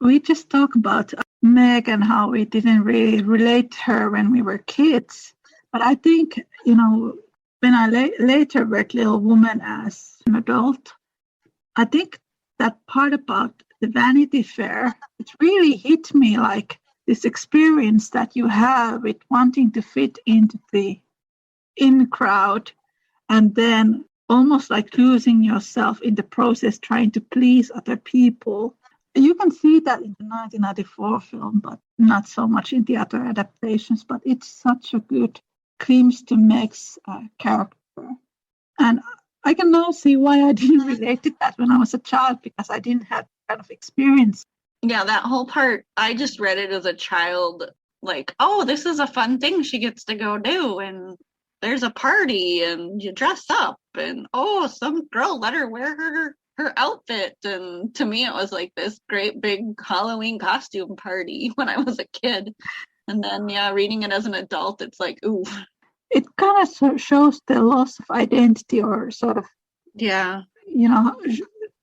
we just talk about Meg and how we didn't really relate to her when we were kids. But I think, when I later read Little Woman as an adult, I think that part about the Vanity Fair, it really hit me like this experience that you have with wanting to fit into the in crowd and then almost like losing yourself in the process, trying to please other people. You can see that in the 1994 film, but not so much in the other adaptations. But it's such a good glimpse to Meg's character. And I can now see why I didn't relate to that when I was a child, because I didn't have that kind of experience. Yeah, that whole part, I just read it as a child, like, oh, this is a fun thing she gets to go do. And there's a party and you dress up. And, oh, some girl let her wear her outfit. And to me, it was like this great big Halloween costume party when I was a kid. And then, yeah, reading it as an adult, it's like, ooh. It kind of shows the loss of identity, or sort of, yeah,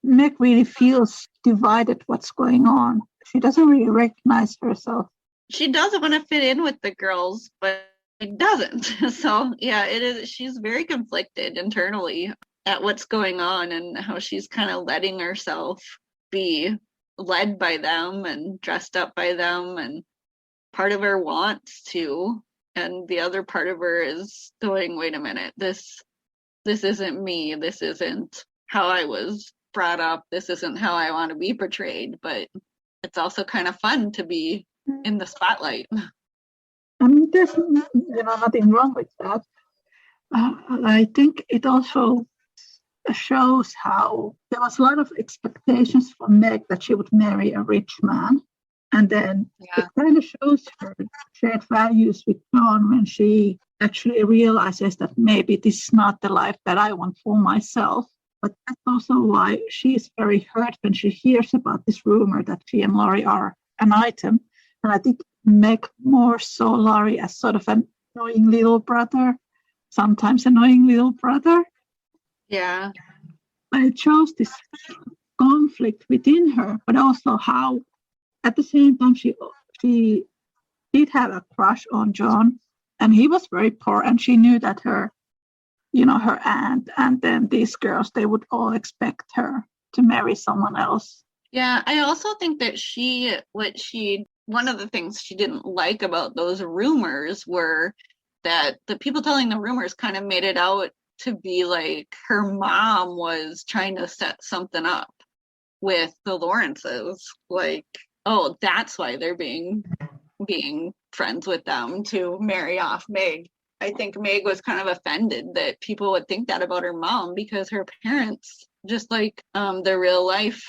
Meg really feels divided what's going on. She doesn't really recognize herself. She doesn't want to fit in with the girls, but it doesn't. So, yeah, it is. She's very conflicted internally at what's going on and how she's kind of letting herself be led by them and dressed up by them. And part of her wants to, and the other part of her is going, wait a minute, this isn't me. This isn't how I was brought up. This isn't how I want to be portrayed. But it's also kind of fun to be in the spotlight. I mean, there's nothing wrong with that. I think it also shows how there was a lot of expectations for Meg that she would marry a rich man. And then it kind of shows her shared values with John when she actually realizes that maybe this is not the life that I want for myself. But that's also why she is very hurt when she hears about this rumor that she and Laurie are an item. And I think Meg more saw Laurie as sort of an annoying little brother, sometimes annoying little brother. Yeah. But it shows this conflict within her, but also how at the same time she did have a crush on John, and he was very poor, and she knew that her aunt and then these girls, they would all expect her to marry someone else. Yeah, I also think that one of the things she didn't like about those rumors were that the people telling the rumors kind of made it out to be like her mom was trying to set something up with the Lawrences. Like, oh, that's why they're being friends with them to marry off Meg. I think Meg was kind of offended that people would think that about her mom, because her parents, just like the real life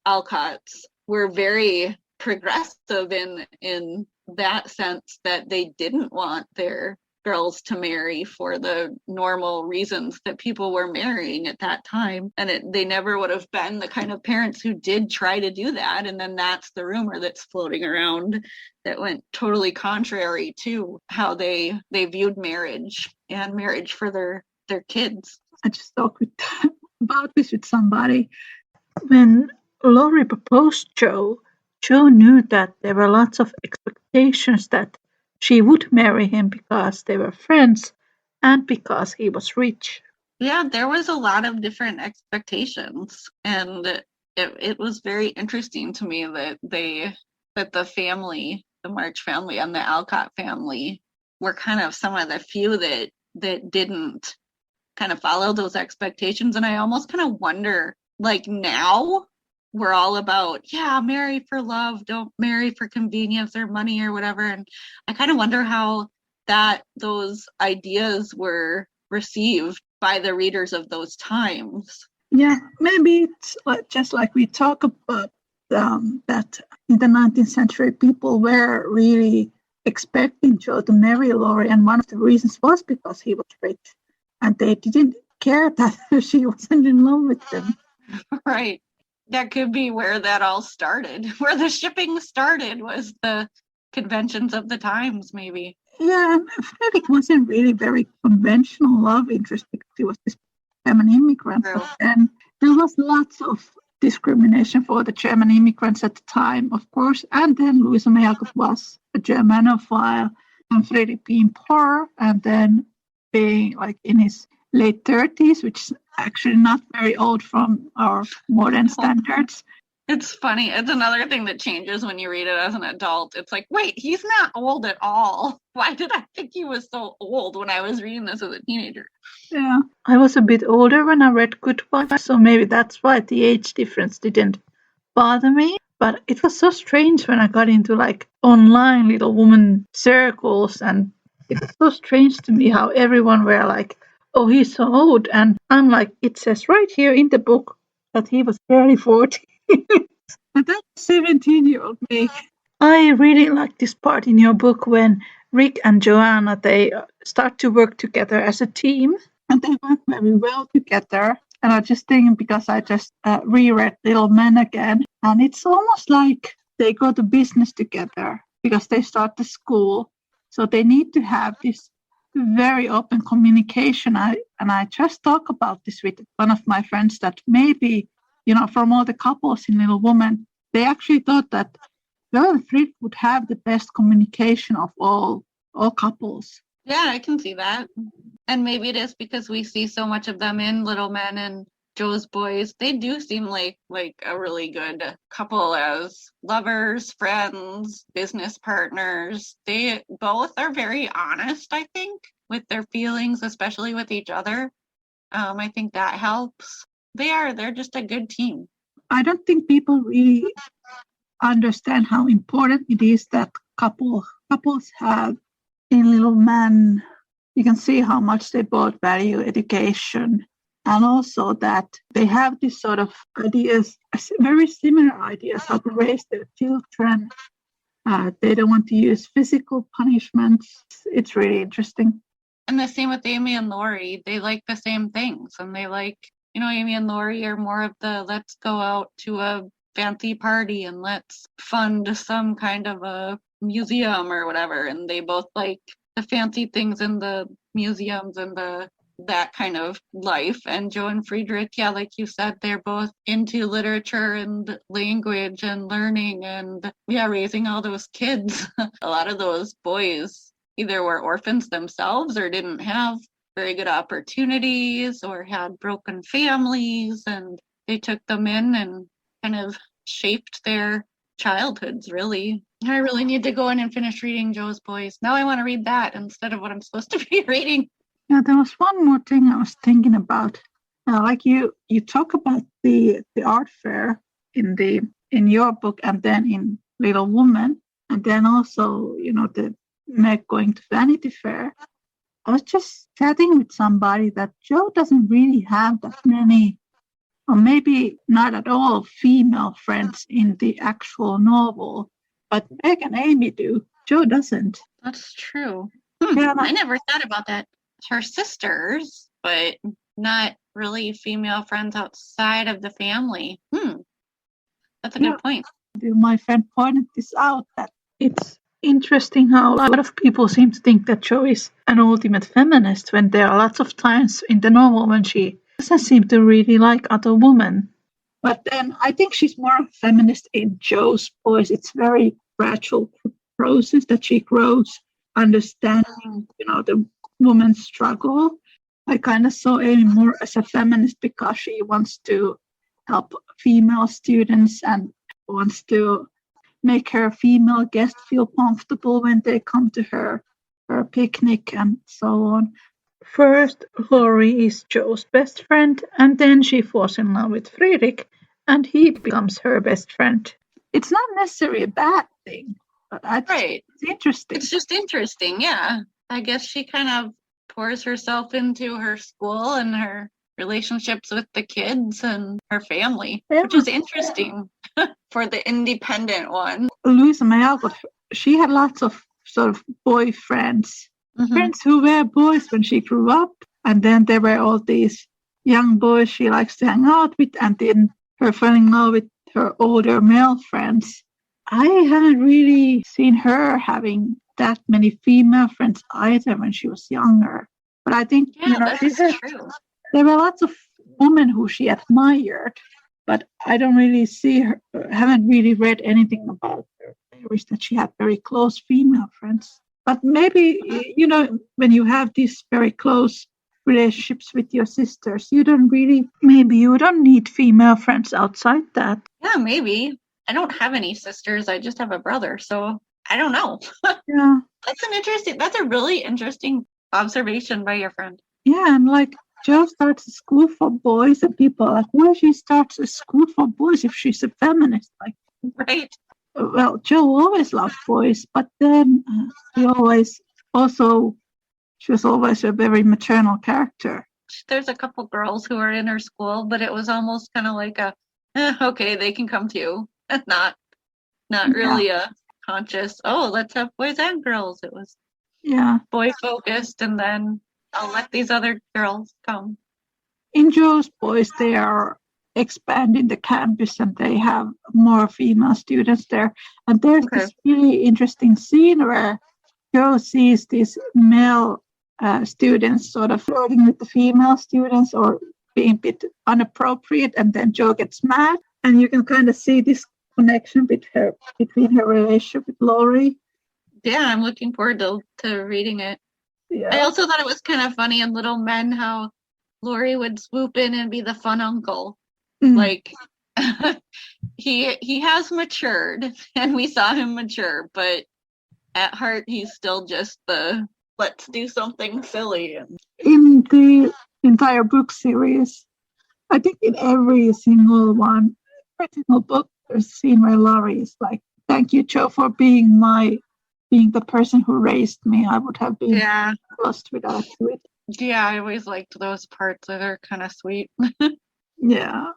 Alcotts, were very progressive in that sense, that they didn't want their girls to marry for the normal reasons that people were marrying at that time. And they never would have been the kind of parents who did try to do that. And then that's the rumor that's floating around that went totally contrary to how they viewed marriage and marriage for their kids. I just talked about this with somebody. When Laurie proposed Joe knew that there were lots of expectations that she would marry him because they were friends and because he was rich. Yeah, there was a lot of different expectations, and it was very interesting to me that the family, the March family and the Alcott family, were kind of some of the few that didn't kind of follow those expectations. And I almost kind of wonder, like, now we're all about, marry for love, don't marry for convenience or money or whatever. And I kind of wonder how those ideas were received by the readers of those times. Yeah, maybe it's just like we talk about that in the 19th century, people were really expecting Joe to marry Laurie, and one of the reasons was because he was rich, and they didn't care that she wasn't in love with them. Right. That could be where that all started. Where the shipping started was the conventions of the times, maybe. Yeah, Frederick wasn't really very conventional love interest because he was this German immigrant. And there was lots of discrimination for the German immigrants at the time, of course. And then Louisa May Alcott was a Germanophile, and Friedrich being poor, and then being like in his late 30s, which is actually not very old from our modern standards. It's funny. It's another thing that changes when you read it as an adult. It's like, wait, he's not old at all. Why did I think he was so old when I was reading this as a teenager? Yeah, I was a bit older when I read Good Wife, so maybe that's why the age difference didn't bother me. But it was so strange when I got into like online Little Woman circles, and it was so strange to me how everyone were like, oh, he's so old. And I'm like, it says right here in the book that he was barely 40. And that's 17-year-old me. I really like this part in your book when Rick and Joanna, they start to work together as a team. And they work very well together. And I just think, because I just reread Little Men again, and it's almost like they go to business together because they start the school. So they need to have this very open communication. And I just talk about this with one of my friends that maybe, from all the couples in Little Woman, they actually thought that Friedrich would have the best communication of all couples. Yeah, I can see that. And maybe it is because we see so much of them in Little Men and Jo's Boys. They do seem like a really good couple as lovers, friends, business partners. They both are very honest, I think, with their feelings, especially with each other. I think that helps. They're just a good team. I don't think people really understand how important it is that couples have in Little Men. You can see how much they both value education, and also that they have this sort of ideas, very similar ideas how to raise their children. They don't want to use physical punishments. It's really interesting. And the same with Amy and Laurie. They like the same things, and they like, Amy and Laurie are more of the let's go out to a fancy party and let's fund some kind of a museum or whatever. And they both like the fancy things in the museums and that kind of life. And Jo and Friedrich, yeah, like you said, they're both into literature and language and learning and raising all those kids. A lot of those boys either were orphans themselves or didn't have very good opportunities or had broken families, and they took them in and kind of shaped their childhoods, really. I really need to go in and finish reading Jo's Boys. Now I want to read that instead of what I'm supposed to be reading. Yeah, there was one more thing I was thinking about. Like you talk about the art fair in your book, and then in Little Woman, and then also the Meg going to Vanity Fair. I was just chatting with somebody that Jo doesn't really have that many, or maybe not at all, female friends in the actual novel. But Meg and Amy do. Jo doesn't. That's true. Yeah, I never thought about that. Her sisters, but not really female friends outside of the family. That's a good point. My friend pointed this out, that it's interesting how a lot of people seem to think that Jo is an ultimate feminist, when there are lots of times in the novel when she doesn't seem to really like other women. But then I think she's more feminist in Jo's Boys. It's very gradual process that she grows, understanding, the woman's struggle. I kind of saw Amy more as a feminist because she wants to help female students and wants to make her female guests feel comfortable when they come to her picnic and so on. First, Laurie is Jo's best friend, and then she falls in love with Friedrich, and he becomes her best friend. It's not necessarily a bad thing, but it's interesting. It's just interesting, yeah. I guess she kind of pours herself into her school and her relationships with the kids and her family, which is interesting for the independent one. Louisa May Alcott, she had lots of sort of boyfriends, friends who were boys when she grew up, and then there were all these young boys she likes to hang out with, and then her falling in love with her older male friends. I haven't really seen her having that many female friends either when she was younger. But I think that's true. There were lots of women who she admired, but I don't really see her, haven't really read anything about her. I wish that she had very close female friends. But maybe, when you have these very close relationships with your sisters, maybe you don't need female friends outside that. Yeah, maybe. I don't have any sisters. I just have a brother. So I don't know. Yeah. That's a really interesting observation by your friend. Yeah, and like Jo starts a school for boys, and people are like, why she starts a school for boys if she's a feminist? Like, right. Well, Jo always loved boys, but then she was always a very maternal character. There's a couple girls who are in her school, but it was almost kind of like okay, they can come too. Not really a conscious, let's have boys and girls. It was boy focused, and then I'll let these other girls come. In Jo's boys, they are expanding the campus and they have more female students there. And there's this really interesting scene where Jo sees these male students sort of flirting with the female students or being a bit inappropriate, and then Jo gets mad, and you can kind of see this connection between her relationship with Laurie. Yeah, I'm looking forward to reading it. Yeah. I also thought it was kind of funny in Little Men how Laurie would swoop in and be the fun uncle. Like he has matured, and we saw him mature, but at heart he's still just the let's do something silly. In the entire book series, I think in every single book, there's a scene where Laurie is like, "Thank you, Jo, for being the person who raised me. I would have been lost without you." Yeah, I always liked those parts. They're kind of sweet. Yeah.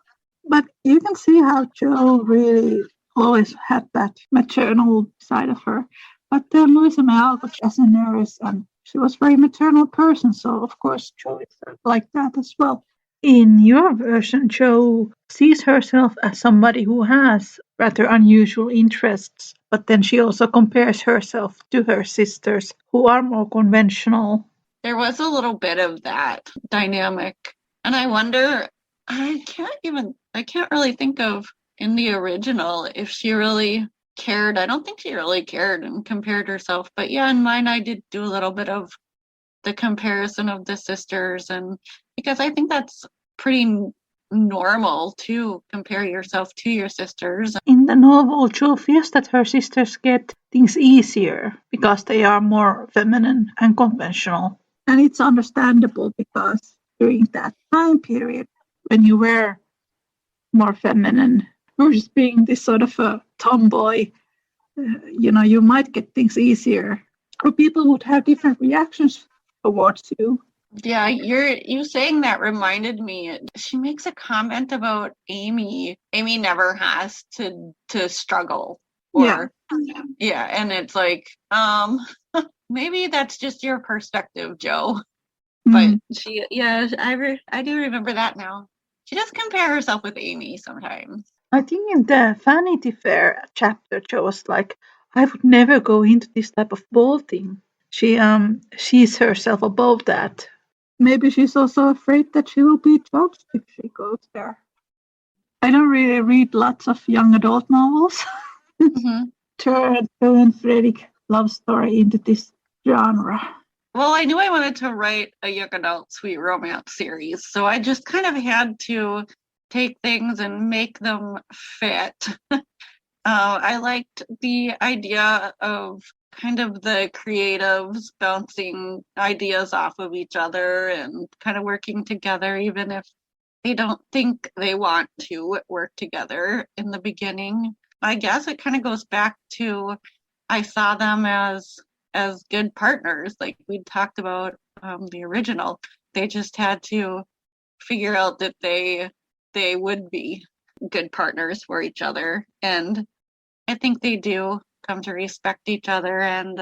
But you can see how Jo really always had that maternal side of her. But then Louisa May Alcott as a nurse, and she was a very maternal person, so of course Jo is like that as well. In your version, Jo sees herself as somebody who has rather unusual interests, but then she also compares herself to her sisters, who are more conventional. There was a little bit of that dynamic, and I wonder, I can't really think of in the original if she really cared. I don't think she really cared and compared herself, but yeah, in mine I did do a little bit of the comparison of the sisters, and because I think that's pretty normal to compare yourself to your sisters. In the novel, Jo feels that her sisters get things easier because they are more feminine and conventional. And it's understandable because during that time period, when you were more feminine versus being this sort of a tomboy, you might get things easier, or people would have different reactions towards you. Yeah, you saying that reminded me. She makes a comment about Amy. Amy never has to struggle. And it's like, maybe that's just your perspective, Jo. But I do remember that now. She does compare herself with Amy sometimes. I think in the Vanity Fair chapter, Jo was like, I would never go into this type of ball thing. She sees herself above that. Maybe she's also afraid that she will be judged if she goes there. I don't really read lots of young adult novels. Turn and Fredrik love story into this genre. Well, I knew I wanted to write a young adult sweet romance series, so I just kind of had to take things and make them fit. I liked the idea of kind of the creatives bouncing ideas off of each other and kind of working together, even if they don't think they want to work together in the beginning. I guess it kind of goes back to I saw them as good partners, like we talked about the original. They just had to figure out that they would be good partners for each other, and I think they do come to respect each other and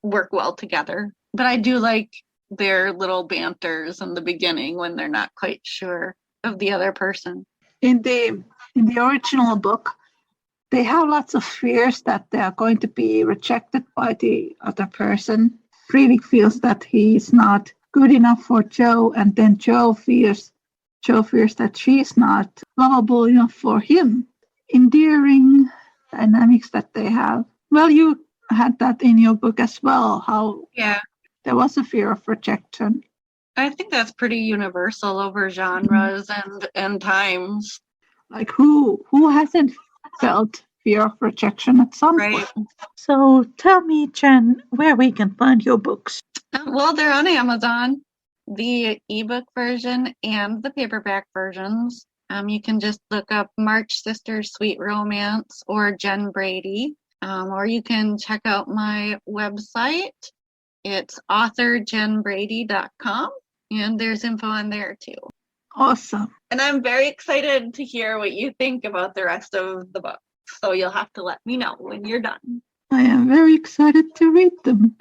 work well together. But I do like their little banters in the beginning when they're not quite sure of the other person. In the original book, they have lots of fears that they are going to be rejected by the other person. Fredrik feels that he is not good enough for Jo, and then Jo fears Joe fears that she's not lovable enough for him. Endearing dynamics that they have. Well, you had that in your book as well, how there was a fear of rejection. I think that's pretty universal over genres and times. Like who hasn't felt fear of rejection at some point? So tell me, Jen, where we can find your books. Well, they're on Amazon, the ebook version and the paperback versions. You can just look up March Sisters Sweet Romance or Jen Brady, or you can check out my website. It's authorjenbrady.com, and there's info on there too. Awesome. And I'm very excited to hear what you think about the rest of the book. So you'll have to let me know when you're done. I am very excited to read them.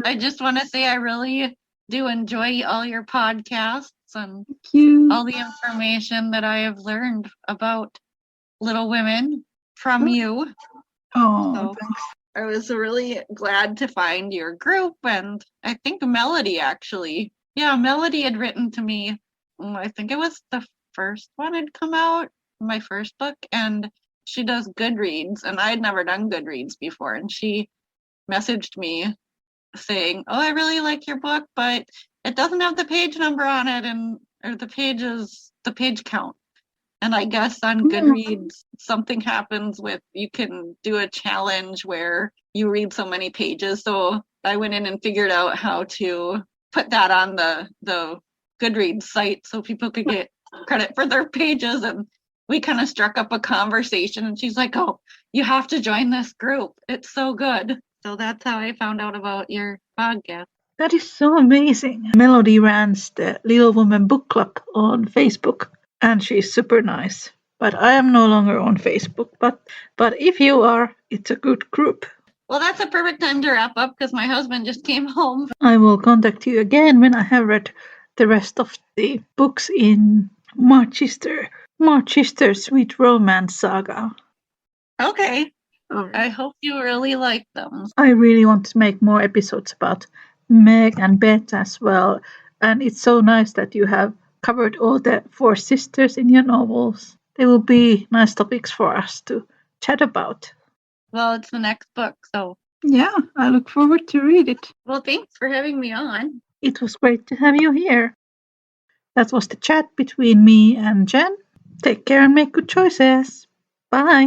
I just want to say I really do enjoy all your podcasts and all the information that I have learned about Little Women from you. Oh, thanks. I was really glad to find your group, and I think Melodie actually. Yeah, Melodie had written to me. I think it was the first one had come out, my first book, and she does Goodreads, and I had never done Goodreads before, and she messaged me saying, "Oh, I really like your book, but it doesn't have the page number on it, or the page count." And I guess on Goodreads, something happens with, you can do a challenge where you read so many pages. So I went in and figured out how to put that on the Goodreads site so people could get credit for their pages. And we kind of struck up a conversation, and she's like, "Oh, you have to join this group. It's so good." So that's how I found out about your podcast. That is so amazing. Melodie runs the Little Woman Book Club on Facebook, and she's super nice. But I am no longer on Facebook. But if you are, it's a good group. Well, that's a perfect time to wrap up because my husband just came home. I will contact you again when I have read the rest of the books in March Sister's Sweet Romance Saga. Okay. I hope you really like them. I really want to make more episodes about Meg and Beth as well. And it's so nice that you have covered all the 4 sisters in your novels. They will be nice topics for us to chat about. Well, it's the next book, so. Yeah, I look forward to read it. Well, thanks for having me on. It was great to have you here. That was the chat between me and Jen. Take care and make good choices. Bye.